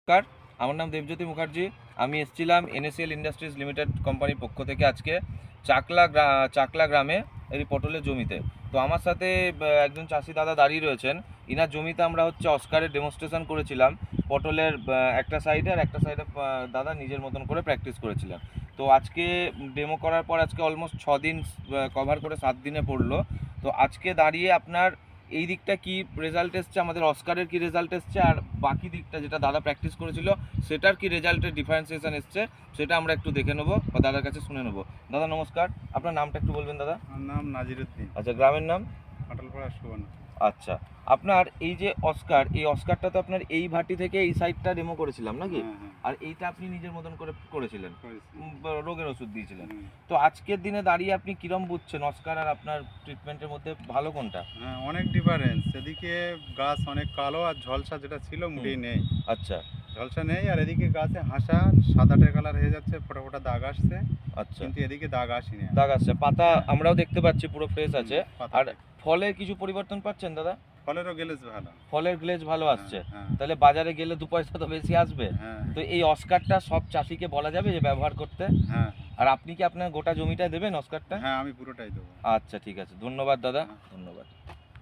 নমস্কার, আমার নাম দেবজ্যোতি মুখার্জি। আমি এসেছিলাম এনএসএল ইন্ডাস্ট্রিজ লিমিটেড কোম্পানির পক্ষ থেকে আজকে চাকলা গ্রামে এই পটলের জমিতে। তো আমার সাথে একজন চাষি দাদা দাঁড়িয়ে রয়েছেন। ইনার জমিতে আমরা অস্কারের ডেমনস্ট্রেশন করেছিলাম পটলের একটা সাইডে, আর একটা সাইডে দাদা নিজের মতন করে প্র্যাকটিস করেছিলেন। তো আজকে ডেমো করার পর আজকে অলমোস্ট 6 দিন কভার করে 7 দিনে পড়লো। তো আজকে দাঁড়িয়ে আপনার এই দিকটা কি রেজাল্ট এসছে, আমাদের অস্কারের কি রেজাল্ট এসছে, আর বাকি দিকটা যেটা দাদা প্র্যাকটিস করেছিল সেটার কি রেজাল্টের ডিফারেন্সিয়েশন এসছে, সেটা আমরা একটু দেখে নেবো বা দাদার কাছে শুনে নেবো। দাদা নমস্কার, আপনার নামটা একটু বলবেন দাদা? আমার নাম নাজিরুদ্দিন। আচ্ছা, গ্রামের নাম? আটলপাড়া সুবর্ণ। আচ্ছা, আপনার এই যে এই অস্কারটা তো আপনার এই ভাটি থেকে এই সাইডটা ডেমো করেছিলাম নাকি? হ্যাঁ, হ্যাঁ, আর এইটা আপনি নিজের মতন করে করেছিলেন, করেছি। রোগের ওষুধ দিয়েছিলেন। হুম। তো আজকের দিনে দাঁড়িয়ে আপনি কিরম বুঝছেন অস্কার আর আপনার ট্রিটমেন্টের মধ্যে ভালো কোনটা? হ্যাঁ, অনেক ডিফারেন্স। এদিকে গাছ অনেক কালো আর ঝলসা যেটা ছিল মোটেই নেই। আচ্ছা ঝলসা নেই, আর এদিকে গাছে হাসা সাদাটে কালার হয়ে যাচ্ছে, ফোটা ফোটা দাগ আসছে, আচ্ছা, কিন্তু এদিকে দাগ আসেনি। দাগ আসছে, পাতা আমরাও দেখতে পাচ্ছি পুরো ফ্রেশ আছে। পাতা আর ঠিক। ফলের কিছু পরিবর্তন পাচ্ছেন দাদা? ফলেরও গ্লেজ ভালো। ফলের গ্লেজ ভালো আসছে। হ্যাঁ, তাহলে বাজারে গেলে 2 পয়সা তো বেশি আসবে। হ্যাঁ, তো এই অস্কারটা সব চাষিকে বলা যাবে যে ব্যবহার করতে? হ্যাঁ, আর আপনি কি আপনার গোটা জমিটা দেবেন অস্কারটা? হ্যাঁ, আমি পুরোটাই দেবো। আচ্ছা, ঠিক আছে, ধন্যবাদ দাদা, হ্যাঁ। ধন্যবাদ।